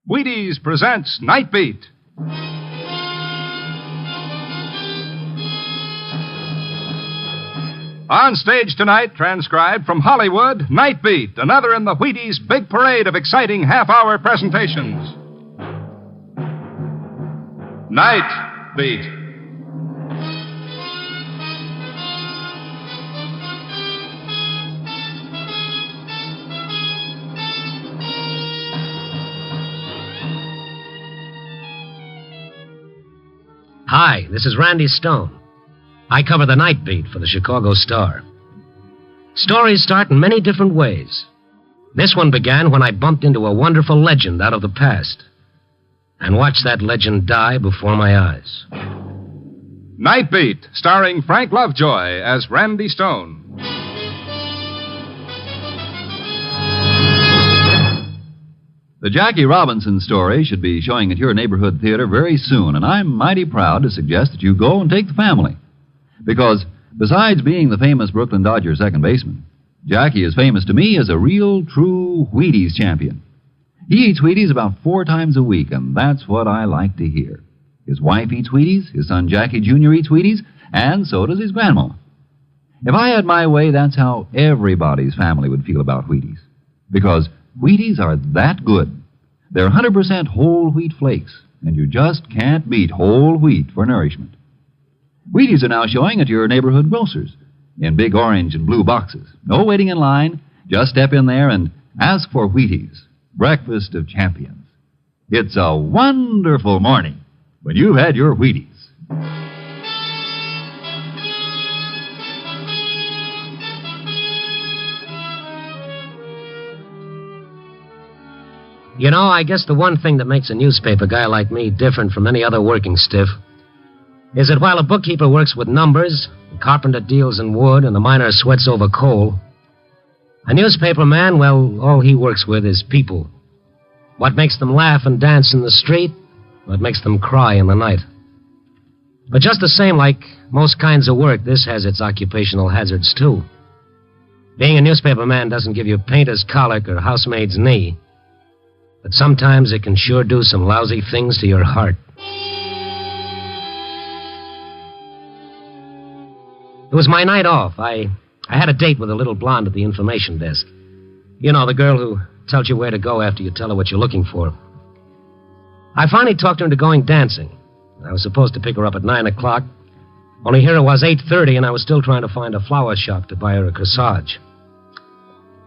Wheaties presents Night Beat. On stage tonight, transcribed from Hollywood, Night Beat, another in the Wheaties' big parade of exciting half-hour presentations. Night Beat. Hi, this is Randy Stone. I cover the Night Beat for the Chicago Star. Stories start in many different ways. This one began when I bumped into a wonderful legend out of the past and watched that legend die before my eyes. Night Beat, starring Frank Lovejoy as Randy Stone. The Jackie Robinson story should be showing at your neighborhood theater very soon, and I'm mighty proud to suggest that you go and take the family. Because besides being the famous Brooklyn Dodgers second baseman, Jackie is famous to me as a real, true Wheaties champion. He eats Wheaties about 4 times a week, and that's what I like to hear. His wife eats Wheaties, his son Jackie Jr. eats Wheaties, and so does his grandma. If I had my way, that's how everybody's family would feel about Wheaties. Because Wheaties are that good. They're 100% whole wheat flakes, and you just can't beat whole wheat for nourishment. Wheaties are now showing at your neighborhood grocer's in big orange and blue boxes. No waiting in line. Just step in there and ask for Wheaties, breakfast of champions. It's a wonderful morning when you've had your Wheaties. You know, I guess the one thing that makes a newspaper guy like me different from any other working stiff is that while a bookkeeper works with numbers, the carpenter deals in wood, and the miner sweats over coal, a newspaper man, well, all he works with is people. What makes them laugh and dance in the street, what makes them cry in the night. But just the same, like most kinds of work, this has its occupational hazards, too. Being a newspaper man doesn't give you painter's colic or housemaid's knee, but sometimes it can sure do some lousy things to your heart. It was my night off. I had a date with a little blonde at the information desk. You know, the girl who tells you where to go after you tell her what you're looking for. I finally talked her into going dancing. I was supposed to pick her up at 9 o'clock. Only here it was 8:30, and I was still trying to find a flower shop to buy her a corsage.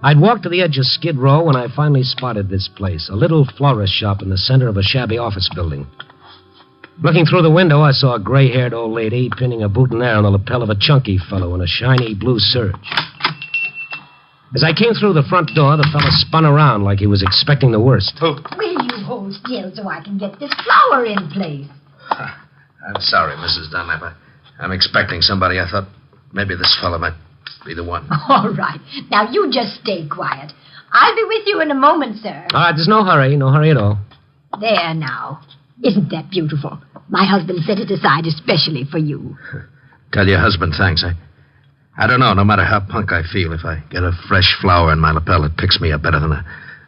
I'd walked to the edge of Skid Row when I finally spotted this place, a little florist shop in the center of a shabby office building. Looking through the window, I saw a gray-haired old lady pinning a boutonniere on the lapel of a chunky fellow in a shiny blue serge. As I came through the front door, the fellow spun around like he was expecting the worst. Will you hold still so I can get this flower in place? I'm sorry, Mrs. Dunlap. I'm expecting somebody. I thought maybe this fellow might be the one. All right. Now, you just stay quiet. I'll be with you in a moment, sir. All right, there's no hurry at all. There now. Isn't that beautiful? My husband set it aside especially for you. Tell your husband thanks. I don't know, no matter how punk I feel, if I get a fresh flower in my lapel, it picks me up better than a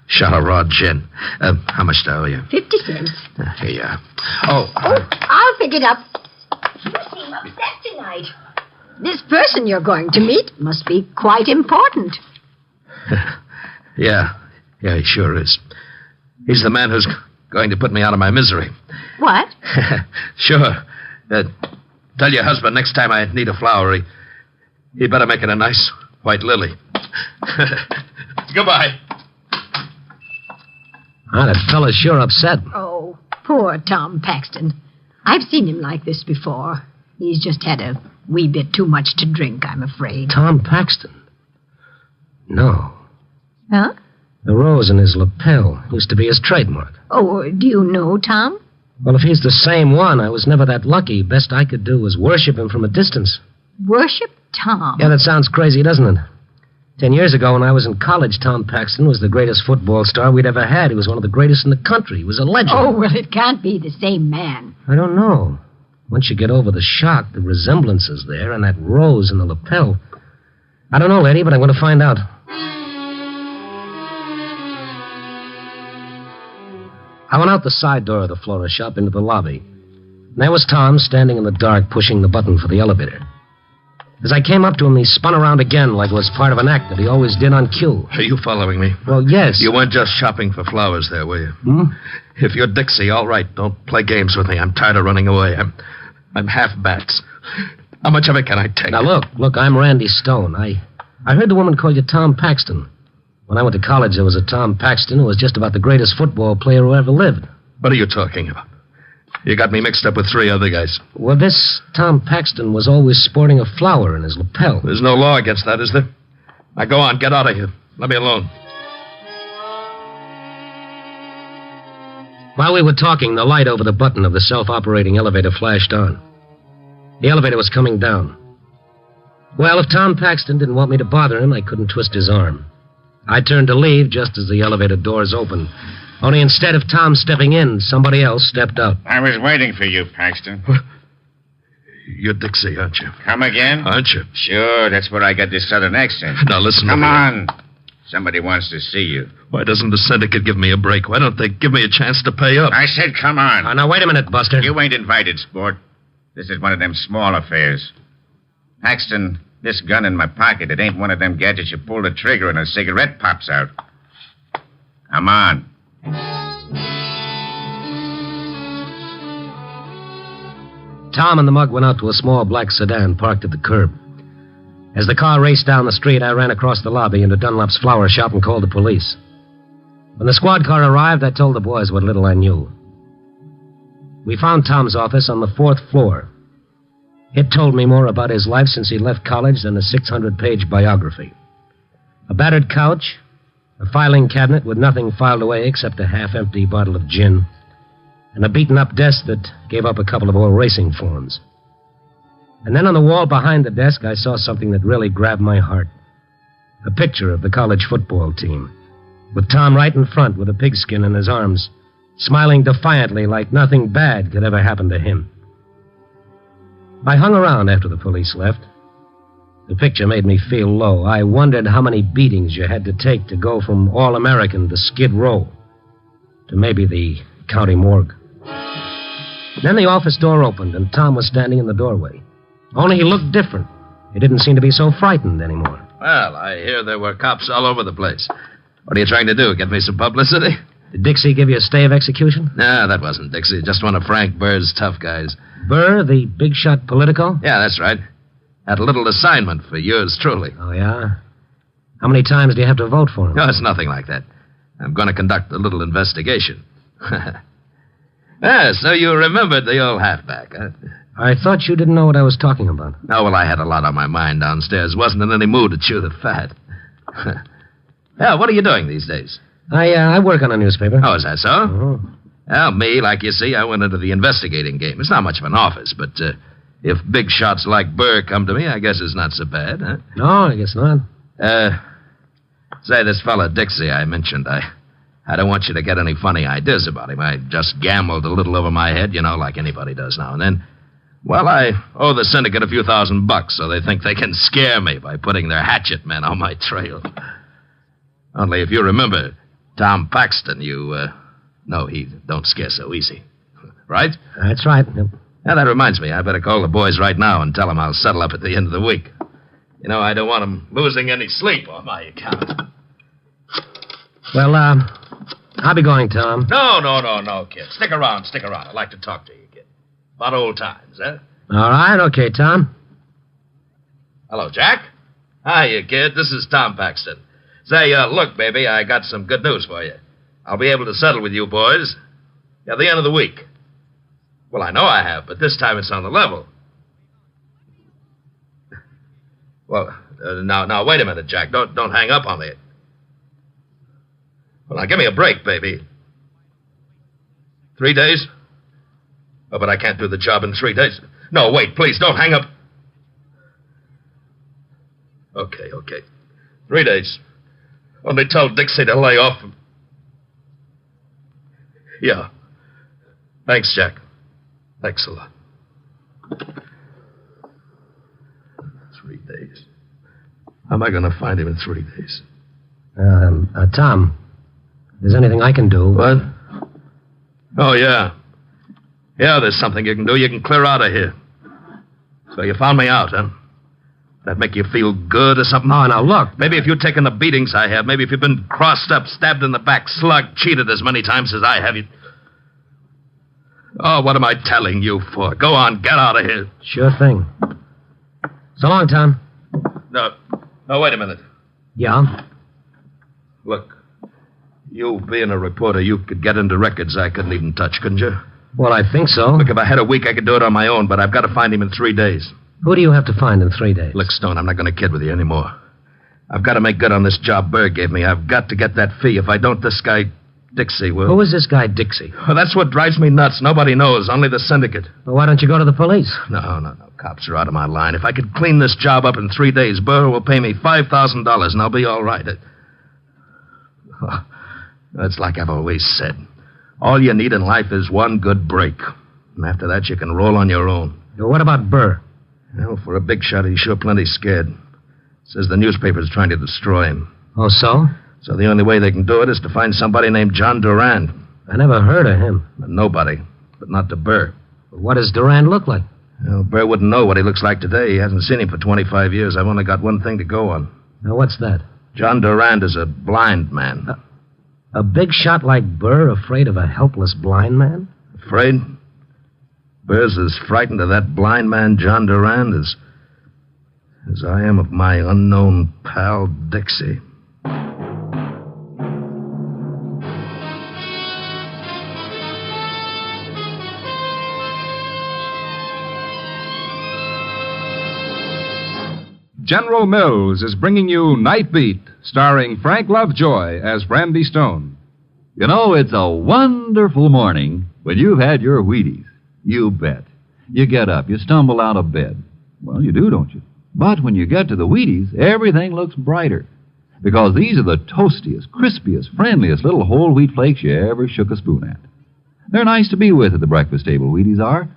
shot of raw gin. How much do I owe you? 50 cents. Here you are. I'll pick it up. You seem upset tonight. This person you're going to meet must be quite important. Yeah, he sure is. He's the man who's going to put me out of my misery. What? Sure. Tell your husband next time I need a flower, he better make it a nice white lily. Goodbye. That fella's sure upset. Oh, poor Tom Paxton. I've seen him like this before. He's just had a wee bit too much to drink, I'm afraid. Tom Paxton? No. Huh? The rose in his lapel used to be his trademark. Oh, do you know Tom? Well, if he's the same one, I was never that lucky. Best I could do was worship him from a distance. Worship Tom? Yeah, that sounds crazy, doesn't it? 10 years ago, when I was in college, Tom Paxton was the greatest football star we'd ever had. He was one of the greatest in the country. He was a legend. Oh, well, it can't be the same man. I don't know. Once you get over the shock, the resemblance is there, and that rose in the lapel. I don't know, lady, but I'm going to find out. I went out the side door of the florist shop into the lobby. And there was Tom standing in the dark pushing the button for the elevator. As I came up to him, he spun around again like it was part of an act that he always did on cue. Are you following me? Well, yes. You weren't just shopping for flowers there, were you? Hmm? If you're Dixie, all right. Don't play games with me. I'm tired of running away. I'm half bats. How much of it can I take? Now, look, I'm Randy Stone. I heard the woman call you Tom Paxton. When I went to college, there was a Tom Paxton who was just about the greatest football player who ever lived. What are you talking about? You got me mixed up with 3 other guys. Well, this Tom Paxton was always sporting a flower in his lapel. There's no law against that, is there? Now, go on. Get out of here. Let me alone. While we were talking, the light over the button of the self-operating elevator flashed on. The elevator was coming down. Well, if Tom Paxton didn't want me to bother him, I couldn't twist his arm. I turned to leave just as the elevator doors opened. Only instead of Tom stepping in, somebody else stepped out. I was waiting for you, Paxton. You're Dixie, aren't you? Come again? Aren't you? Sure, that's where I got this southern accent. Now, listen to Come me. on. Somebody wants to see you. Why doesn't the Syndicate give me a break? Why don't they give me a chance to pay up? I said come on. Now, wait a minute, Buster. You ain't invited, sport. This is one of them small affairs. Paxton, this gun in my pocket, it ain't one of them gadgets you pull the trigger and a cigarette pops out. Come on. Tom and the mug went out to a small black sedan parked at the curb. As the car raced down the street, I ran across the lobby into Dunlop's flower shop and called the police. When the squad car arrived, I told the boys what little I knew. We found Tom's office on the 4th floor. It told me more about his life since he left college than a 600-page biography. A battered couch, a filing cabinet with nothing filed away except a half-empty bottle of gin, and a beaten-up desk that gave up a couple of old racing forms. And then on the wall behind the desk, I saw something that really grabbed my heart. A picture of the college football team, with Tom right in front with a pigskin in his arms, smiling defiantly like nothing bad could ever happen to him. I hung around after the police left. The picture made me feel low. I wondered how many beatings you had to take to go from All-American to Skid Row to maybe the county morgue. Then the office door opened, and Tom was standing in the doorway. Only he looked different. He didn't seem to be so frightened anymore. Well, I hear there were cops all over the place. What are you trying to do, get me some publicity? Did Dixie give you a stay of execution? No, that wasn't Dixie. Just one of Frank Burr's tough guys. Burr, the big-shot Politico? Yeah, that's right. Had a little assignment for yours truly. Oh, yeah? How many times do you have to vote for him? No, it's nothing like that. I'm going to conduct a little investigation. So you remembered the old halfback, huh? I thought you didn't know what I was talking about. Oh, well, I had a lot on my mind downstairs. Wasn't in any mood to chew the fat. Yeah, what are you doing these days? I work on a newspaper. Oh, is that so? Uh-huh. Well, me, like you see, I went into the investigating game. It's not much of an office, but if big shots like Burr come to me, I guess it's not so bad, huh? No, I guess not. Say, this fella Dixie I mentioned, I don't want you to get any funny ideas about him. I just gambled a little over my head, you know, like anybody does now and then. Well, I owe the Syndicate a few $1,000, so they think they can scare me by putting their hatchet men on my trail. Only if you remember Tom Paxton, no, he don't scare so easy. Right? That's right. Yep. Now, that reminds me, I better call the boys right now and tell them I'll settle up at the end of the week. You know, I don't want them losing any sleep on my account. Well, I'll be going, Tom. No, kid. Stick around. I'd like to talk to you, kid. About old times, huh? All right, okay, Tom. Hello, Jack. Hiya, kid. This is Tom Paxton. Say, look, baby, I got some good news for you. I'll be able to settle with you boys at the end of the week. Well, I know I have, but this time it's on the level. Well, now, wait a minute, Jack. Don't hang up on me. Well, now, give me a break, baby. 3 days? Oh, but I can't do the job in 3 days. No, wait, please, don't hang up. Okay. 3 days. Only tell Dixie to lay off. Yeah. Thanks, Jack. Thanks a lot. 3 days. How am I going to find him in 3 days? Tom, if there's anything I can do... What? Oh, yeah. Yeah, there's something you can do. You can clear out of here. So you found me out, huh? That make you feel good or something? Oh, now, look. Maybe if you'd taken the beatings I have, maybe if you'd been crossed up, stabbed in the back, slugged, cheated as many times as I have, you... Oh, what am I telling you for? Go on, get out of here. Sure thing. So long, Tom. No, wait a minute. Yeah? Look, you being a reporter, you could get into records I couldn't even touch, couldn't you? Well, I think so. Look, if I had a week, I could do it on my own, but I've got to find him in 3 days. Who do you have to find in 3 days? Look, Stone, I'm not going to kid with you anymore. I've got to make good on this job Berg gave me. I've got to get that fee. If I don't, this guy, Dixie, will... Who is this guy, Dixie? Well, that's what drives me nuts. Nobody knows, only the Syndicate. Well, why don't you go to the police? No. Cops are out of my line. If I could clean this job up in 3 days, Burr will pay me $5,000, and I'll be all right. It's like I've always said. All you need in life is one good break. And after that, you can roll on your own. Well, what about Burr? Well, for a big shot, he's sure plenty scared. Says the newspaper's trying to destroy him. Oh, so? So the only way they can do it is to find somebody named John Durand. I never heard of him. Nobody, but not to Burr. What does Durand look like? Well, Burr wouldn't know what he looks like today. He hasn't seen him for 25 years. I've only got one thing to go on. Now, what's that? John Durand is a blind man. A big shot like Burr afraid of a helpless blind man? Afraid? Burr's as frightened of that blind man, John Durand, as I am of my unknown pal, Dixie. General Mills is bringing you Night Beat, starring Frank Lovejoy as Randy Stone. You know, it's a wonderful morning when you've had your Wheaties. You bet. You get up, you stumble out of bed. Well, you do, don't you? But when you get to the Wheaties, everything looks brighter. Because these are the toastiest, crispiest, friendliest little whole wheat flakes you ever shook a spoon at. They're nice to be with at the breakfast table, Wheaties are.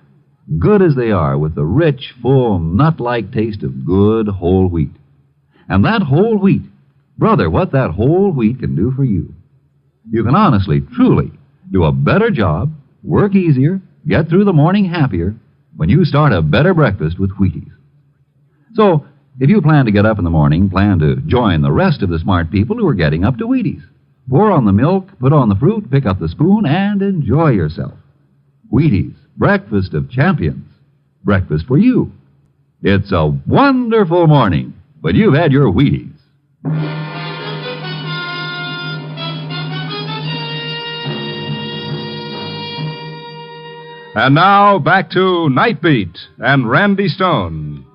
Good as they are, with the rich, full, nut-like taste of good whole wheat. And that whole wheat, brother, what that whole wheat can do for you. You can honestly, truly, do a better job, work easier, get through the morning happier, when you start a better breakfast with Wheaties. So, if you plan to get up in the morning, plan to join the rest of the smart people who are getting up to Wheaties. Pour on the milk, put on the fruit, pick up the spoon, and enjoy yourself. Wheaties, breakfast of champions. Breakfast for you. It's a wonderful morning when you've had your Wheaties. And now, back to Night Beat and Randy Stone.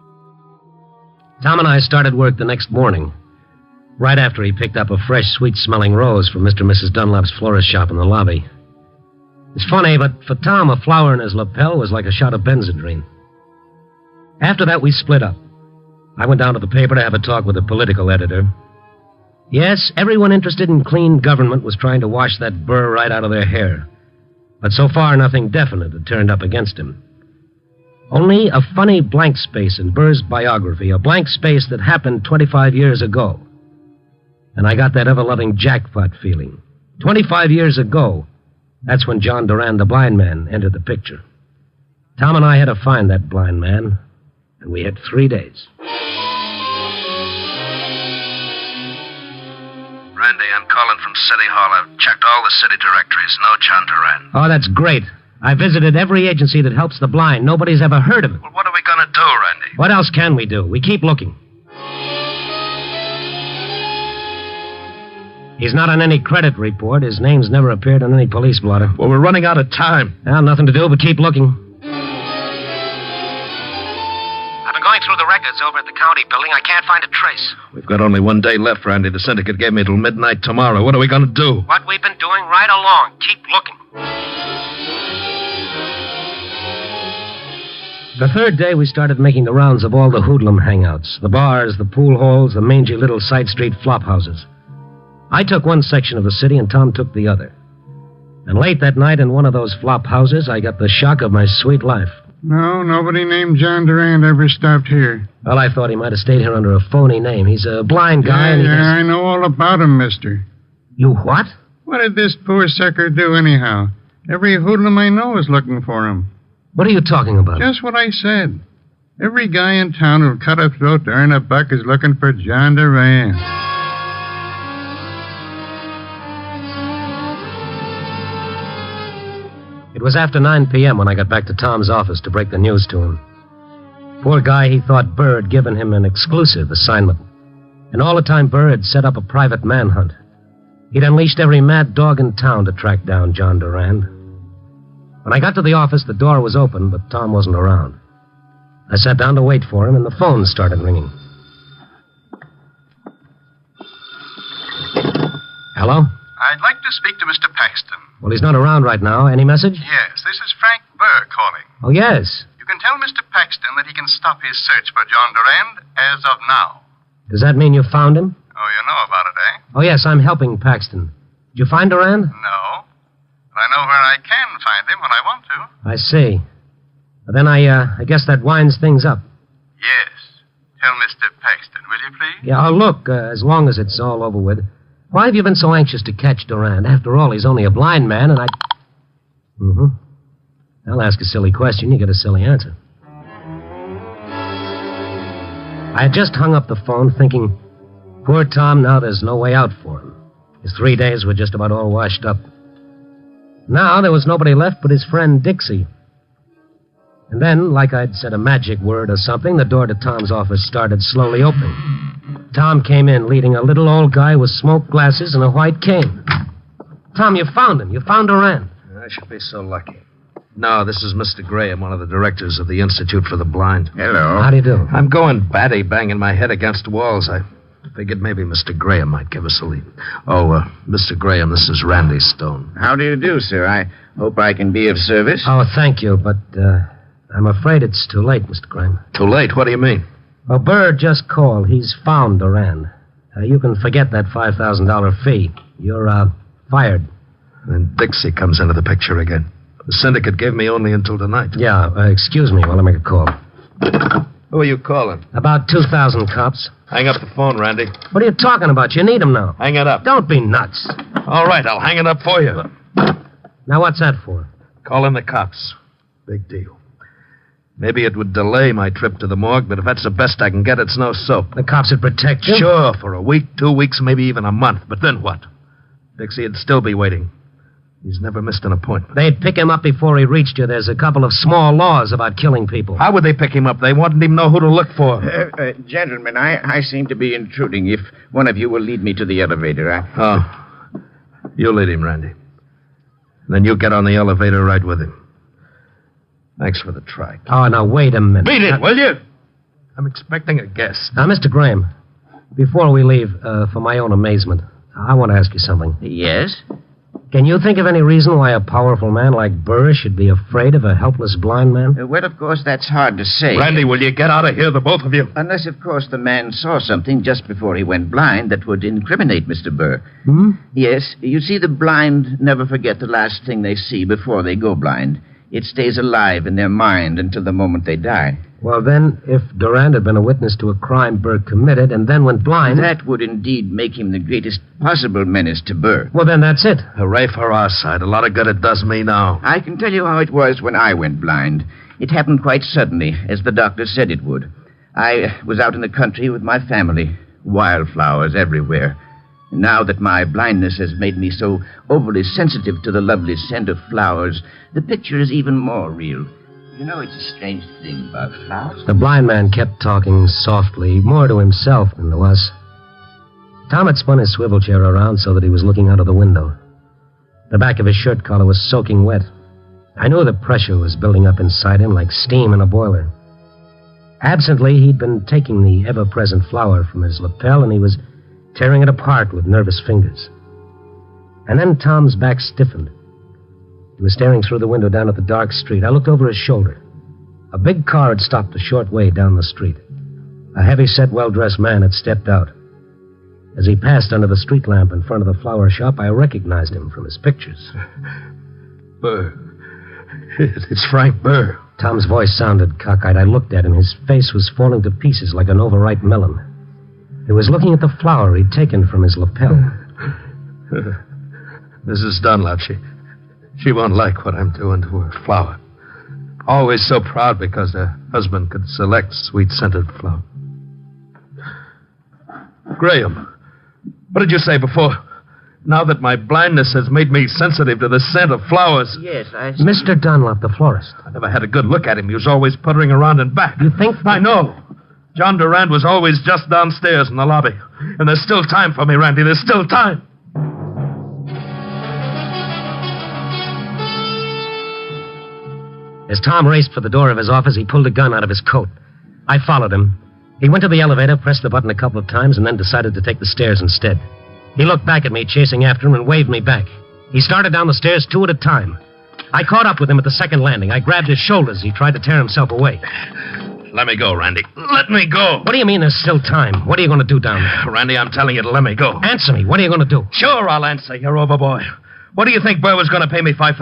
Tom and I started work the next morning, right after he picked up a fresh, sweet-smelling rose from Mr. and Mrs. Dunlap's florist shop in the lobby. It's funny, but for Tom, a flower in his lapel was like a shot of Benzedrine. After that, we split up. I went down to the paper to have a talk with the political editor. Yes, everyone interested in clean government was trying to wash that Burr right out of their hair. But so far, nothing definite had turned up against him. Only a funny blank space in Burr's biography, a blank space that happened 25 years ago. And I got that ever-loving jackpot feeling. 25 years ago, that's when John Durand, the blind man, entered the picture. Tom and I had to find that blind man, and we had 3 days. Randy, I'm calling from City Hall. I've checked all the city directories. No John Durand. Oh, that's great. I visited every agency that helps the blind. Nobody's ever heard of it. Well, what are we going to do, Randy? What else can we do? We keep looking. He's not on any credit report. His name's never appeared on any police blotter. Well, we're running out of time. Well, nothing to do but keep looking. I've been going through the records over at the county building. I can't find a trace. We've got only 1 day left, Randy. The syndicate gave me till midnight tomorrow. What are we going to do? What we've been doing right along. Keep looking. The third day, we started making the rounds of all the hoodlum hangouts, the bars, the pool halls, the mangy little side street flop houses. I took one section of the city, and Tom took the other. And late that night in one of those flop houses, I got the shock of my sweet life. No, nobody named John Durand ever stopped here. Well, I thought he might have stayed here under a phony name. He's a blind guy, and he has... I know all about him, mister. You what? What did this poor sucker do anyhow? Every hoodlum I know is looking for him. What are you talking about? Just what I said. Every guy in town who'll cut a throat to earn a buck is looking for John Durand. It was after 9 p.m. when I got back to Tom's office to break the news to him. Poor guy, he thought Burr had given him an exclusive assignment. And all the time, Burr had set up a private manhunt. He'd unleashed every mad dog in town to track down John Durand. When I got to the office, the door was open, but Tom wasn't around. I sat down to wait for him, and the phone started ringing. Hello? I'd like to speak to Mr. Paxton. Well, he's not around right now. Any message? Yes, this is Frank Burr calling. Oh, yes. You can tell Mr. Paxton that he can stop his search for John Durand as of now. Does that mean you found him? Oh, you know about it, eh? Oh, yes, I'm helping Paxton. Did you find Durand? No. But I know where I can find him when I want to. I see. Well, then I guess that winds things up. Yes. Tell Mr. Paxton, will you please? Yeah, look, as long as it's all over with. Why have you been so anxious to catch Durand? After all, he's only a blind man, and I... Mm-hmm. I'll ask a silly question. You get a silly answer. I had just hung up the phone thinking, poor Tom, now there's no way out for him. His 3 days were just about all washed up. Now there was nobody left but his friend Dixie. And then, like I'd said a magic word or something, the door to Tom's office started slowly opening. Tom came in leading a little old guy with smoked glasses and a white cane. Tom, you found him. You found Durand. I should be so lucky. No, this is Mr. Graham, one of the directors of the Institute for the Blind. Hello. How do you do? I'm going batty, banging my head against walls. I figured maybe Mr. Graham might give us a lead. Oh, Mr. Graham, this is Randy Stone. How do you do, sir? I hope I can be of service. Oh, thank you, but I'm afraid it's too late, Mr. Graham. Too late? What do you mean? Well, Bird just called. He's found Durand. You can forget that $5,000 fee. You're, fired. And Dixie comes into the picture again. The Syndicate gave me only until tonight. Yeah, excuse me while I make a call. Who are you calling? About 2,000 cops. Hang up the phone, Randy. What are you talking about? You need them now. Hang it up. Don't be nuts. All right, I'll hang it up for you. Now, what's that for? Call in the cops. Big deal. Maybe it would delay my trip to the morgue, but if that's the best I can get, it's no soap. The cops would protect you? Sure, for a week, 2 weeks, maybe even a month. But then what? Dixie'd still be waiting. He's never missed an appointment. They'd pick him up before he reached you. There's a couple of small laws about killing people. How would they pick him up? They wouldn't even know who to look for. Gentlemen, I seem to be intruding. If one of you will lead me to the elevator, Oh. You lead him, Randy. Then you get on the elevator right with him. Thanks for the track. Oh, now, wait a minute. Beat it, will you? I'm expecting a guest. Now, Mr. Graham, before we leave, for my own amazement, I want to ask you something. Yes? Can you think of any reason why a powerful man like Burr should be afraid of a helpless blind man? Well, of course, that's hard to say. Randy, will you get out of here, the both of you? Unless, of course, the man saw something just before he went blind that would incriminate Mr. Burr. Hmm? Yes, you see, the blind never forget the last thing they see before they go blind. It stays alive in their mind until the moment they die. Well, then, if Durand had been a witness to a crime Burr committed and then went blind... That would indeed make him the greatest possible menace to Burr. Well, then that's it. Hooray for our side. A lot of good it does me now. I can tell you how it was when I went blind. It happened quite suddenly, as the doctor said it would. I was out in the country with my family. Wildflowers everywhere. And now that my blindness has made me so overly sensitive to the lovely scent of flowers, the picture is even more real. You know, it's a strange thing about flowers. The blind man kept talking softly, more to himself than to us. Tom had spun his swivel chair around so that he was looking out of the window. The back of his shirt collar was soaking wet. I knew the pressure was building up inside him like steam in a boiler. Absently, he'd been taking the ever-present flower from his lapel, and he was tearing it apart with nervous fingers. And then Tom's back stiffened. He was staring through the window down at the dark street. I looked over his shoulder. A big car had stopped a short way down the street. A heavy-set, well-dressed man had stepped out. As he passed under the street lamp in front of the flower shop, I recognized him from his pictures. Burr. It's Frank Burr. Tom's voice sounded cockeyed. I looked at him. His face was falling to pieces like an overripe melon. He was looking at the flower he'd taken from his lapel. Mrs. Dunlap, She won't like what I'm doing to her flower. Always so proud because her husband could select sweet-scented flower. Graham, what did you say before? Now that my blindness has made me sensitive to the scent of flowers. Yes, Mr. Dunlop, the florist. I never had a good look at him. He was always puttering around and back. You think... I know. John Durand was always just downstairs in the lobby. And there's still time for me, Randy. There's still time. As Tom raced for the door of his office, he pulled a gun out of his coat. I followed him. He went to the elevator, pressed the button a couple of times, and then decided to take the stairs instead. He looked back at me, chasing after him, and waved me back. He started down the stairs 2 at a time. I caught up with him at the second landing. I grabbed his shoulders. He tried to tear himself away. Let me go, Randy. Let me go. What do you mean there's still time? What are you going to do down there? Randy, I'm telling you to let me go. Answer me. What are you going to do? Sure, I'll answer you, overboy. What do you think Burr was going to pay me $5,000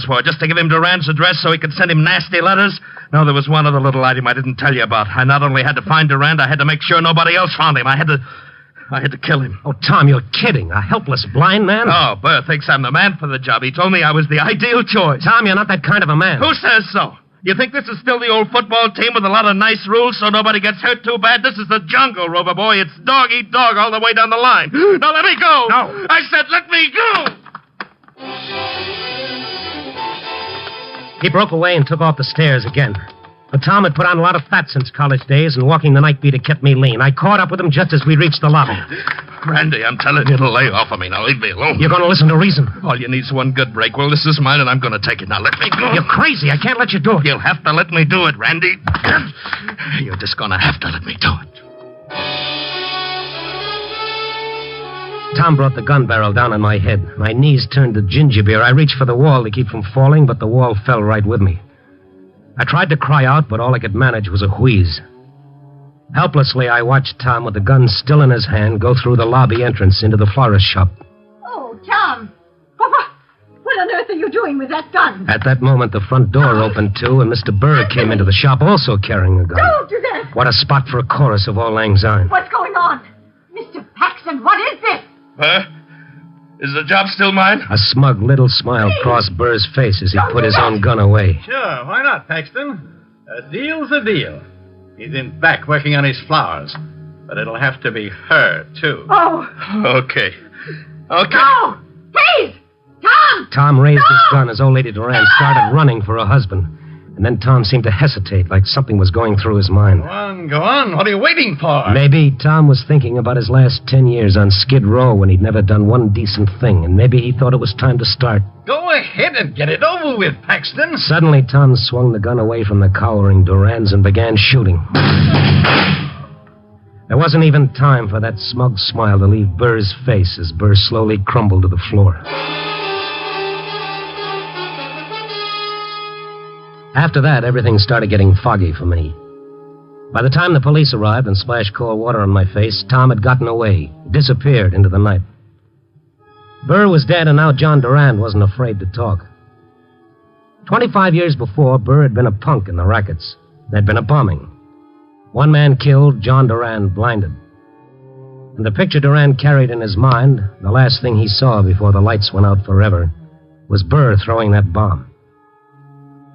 for? Just to give him Durand's address so he could send him nasty letters? No, there was one other little item I didn't tell you about. I not only had to find Durand, I had to make sure nobody else found him. I had to kill him. Oh, Tom, you're kidding. A helpless blind man? Oh, Burr thinks I'm the man for the job. He told me I was the ideal choice. Tom, you're not that kind of a man. Who says so? You think this is still the old football team with a lot of nice rules so nobody gets hurt too bad? This is the jungle, Rover Boy. It's dog eat dog all the way down the line. Now let me go. No. I said let me go. He broke away and took off the stairs again. But Tom had put on a lot of fat since college days, and walking the night beat had kept me lean. I caught up with him just as we reached the lobby. Randy, I'm telling you to lay off of me. Now leave me alone. You're going to listen to reason. All you need is one good break. Well, this is mine, and I'm going to take it. Now let me go. You're crazy. I can't let you do it. You'll have to let me do it, Randy. You're just going to have to let me do it. Tom brought the gun barrel down on my head. My knees turned to ginger beer. I reached for the wall to keep from falling, but the wall fell right with me. I tried to cry out, but all I could manage was a wheeze. Helplessly, I watched Tom, with the gun still in his hand, go through the lobby entrance into the florist shop. Oh, Tom. What on earth are you doing with that gun? At that moment, the front door opened, too, and Mr. Burr came into the shop also carrying a gun. Don't do that. What a spot for a chorus of Auld Lang Syne. What's going on? Mr. Paxton, what is this? Is the job still mine? A smug little smile crossed Burr's face as he put his own gun away. Sure, why not, Paxton? A deal's a deal. He's in back working on his flowers. But it'll have to be her, too. Oh. Okay. No! Please! Tom! Tom raised his gun as old lady Durand started running for her husband. And then Tom seemed to hesitate, like something was going through his mind. Go on. What are you waiting for? Maybe Tom was thinking about his last 10 years on Skid Row when he'd never done one decent thing, and maybe he thought it was time to start. Go ahead and get it over with, Paxton. Suddenly, Tom swung the gun away from the cowering Durands and began shooting. There wasn't even time for that smug smile to leave Burr's face as Burr slowly crumbled to the floor. After that, everything started getting foggy for me. By the time the police arrived and splashed cold water on my face, Tom had gotten away, disappeared into the night. Burr was dead, and now John Durand wasn't afraid to talk. 25 years before, Burr had been a punk in the rackets. There'd been a bombing. One man killed, John Durand blinded. And the picture Durand carried in his mind, the last thing he saw before the lights went out forever, was Burr throwing that bomb.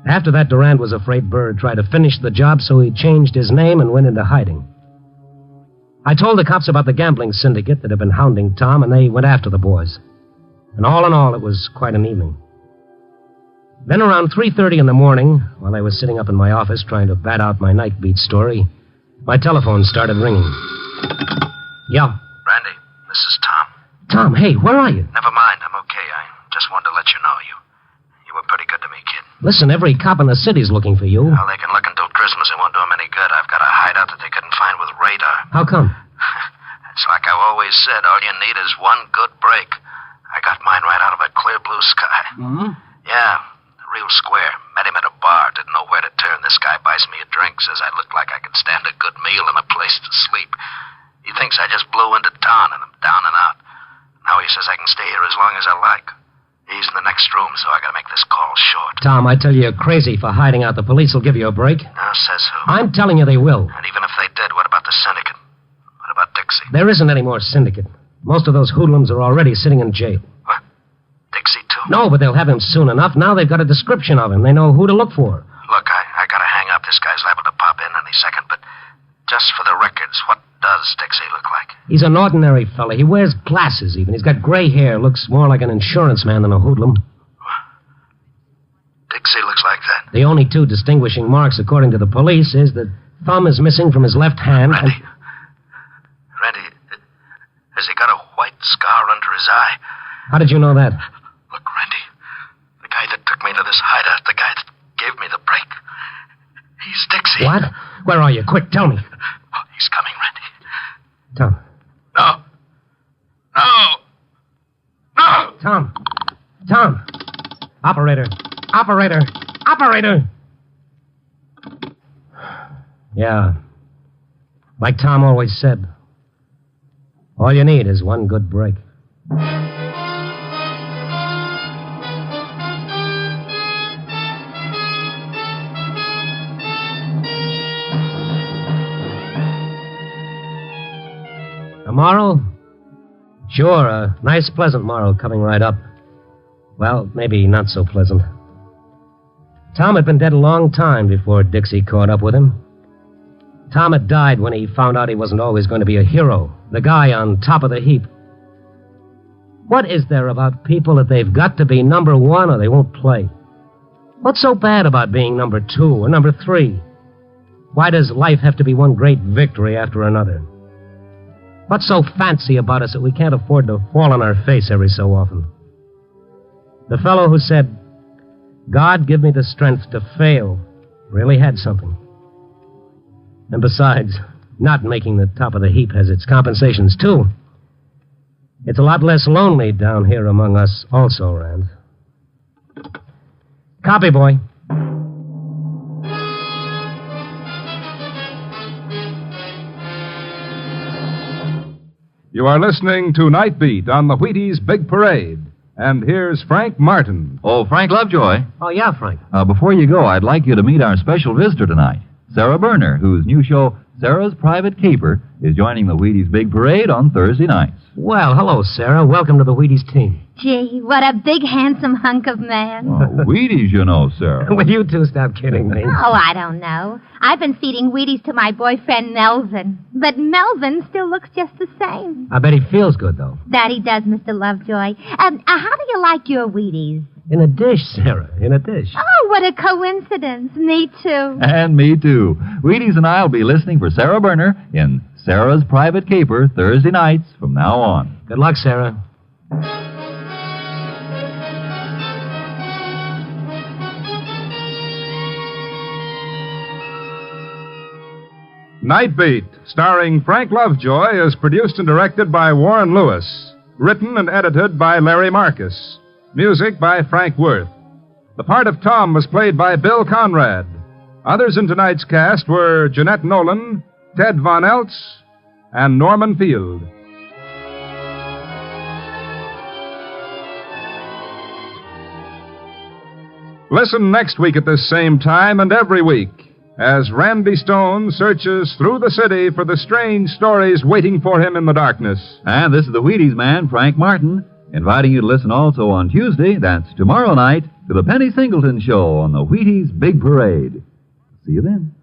After that, Durand was afraid Burr had tried to finish the job, so he changed his name and went into hiding. I told the cops about the gambling syndicate that had been hounding Tom, and they went after the boys. And all in all, it was quite an evening. Then around 3:30 in the morning, while I was sitting up in my office trying to bat out my night beat story, my telephone started ringing. Yeah. Randy, this is Tom. Tom, hey, where are you? Never mind, I'm okay. I just wanted to let you know you were pretty good to me, kid. Listen, every cop in the city's looking for you. Well, they can look until Christmas. It won't do them any good. I've got a hideout that they couldn't find with radar. How come? It's like I've always said, all you need is one good break. I got mine right out of a clear blue sky. Mm-hmm. Yeah, real square. Met him at a bar. Didn't know where to turn. This guy buys me a drink. Says I look like I could stand a good meal and a place to sleep. He thinks I just blew into town and I'm down and out. Now he says I can stay here as long as I like. He's in the next room, so I gotta make this call short. Tom, I tell you, you're crazy for hiding out. The police will give you a break. Now, says who? I'm telling you they will. And even if they did, what about the syndicate? What about Dixie? There isn't any more syndicate. Most of those hoodlums are already sitting in jail. What? Dixie, too? No, but they'll have him soon enough. Now they've got a description of him. They know who to look for. Look, I gotta hang up. This guy's liable to pop in any second, but just for the records, what does Dixie look like? He's an ordinary fella. He wears glasses, even. He's got gray hair. Looks more like an insurance man than a hoodlum. Dixie looks like that. The only two distinguishing marks, according to the police, is that thumb is missing from his left hand. Randy, has he got a white scar under his eye? How did you know that? Look, Randy, the guy that took me to this hideout, the guy that gave me the break, he's Dixie. What? Where are you? Quick, tell me. Oh, he's coming, Randy. Tom. No. Tom. Operator. Yeah. Like Tom always said, all you need is one good break. Tomorrow? Sure, a nice, pleasant morrow coming right up. Well, maybe not so pleasant. Tom had been dead a long time before Dixie caught up with him. Tom had died when he found out he wasn't always going to be a hero, the guy on top of the heap. What is there about people that they've got to be number one or they won't play? What's so bad about being number two or number three? Why does life have to be one great victory after another? What's so fancy about us that we can't afford to fall on our face every so often? The fellow who said, "God, give me the strength to fail," really had something. And besides, not making the top of the heap has its compensations, too. It's a lot less lonely down here among us also, Rand. Copy, boy. You are listening to Night Beat on the Wheaties Big Parade. And here's Frank Martin. Oh, Frank Lovejoy. Oh, yeah, Frank. Before you go, I'd like you to meet our special visitor tonight, Sarah Berner, whose new show, Sarah's Private Caper, is joining the Wheaties Big Parade on Thursday nights. Well, hello, Sarah. Welcome to the Wheaties team. Gee, what a big, handsome hunk of man. Oh, Wheaties, you know, Sarah. Will you two stop kidding me? Oh, I don't know. I've been feeding Wheaties to my boyfriend, Melvin. But Melvin still looks just the same. I bet he feels good, though. That he does, Mr. Lovejoy. How do you like your Wheaties? In a dish, Sarah, in a dish. Oh, what a coincidence. Me too. And me, too. Wheaties and I will be listening for Sarah Berner in Sarah's Private Caper Thursday nights from now on. Good luck, Sarah. Night Beat, starring Frank Lovejoy, is produced and directed by Warren Lewis. Written and edited by Larry Marcus. Music by Frank Worth. The part of Tom was played by Bill Conrad. Others in tonight's cast were Jeanette Nolan, Ted Von Eltz, and Norman Field. Listen next week at this same time and every week as Randy Stone searches through the city for the strange stories waiting for him in the darkness. And this is the Wheaties man, Frank Martin, inviting you to listen also on Tuesday, that's tomorrow night, to the Penny Singleton Show on the Wheaties Big Parade. See you then.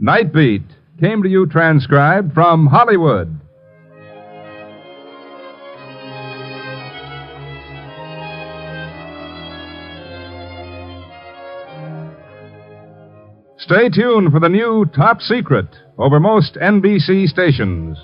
Night Beat came to you transcribed from Hollywood. Stay tuned for the new Top Secret over most NBC stations.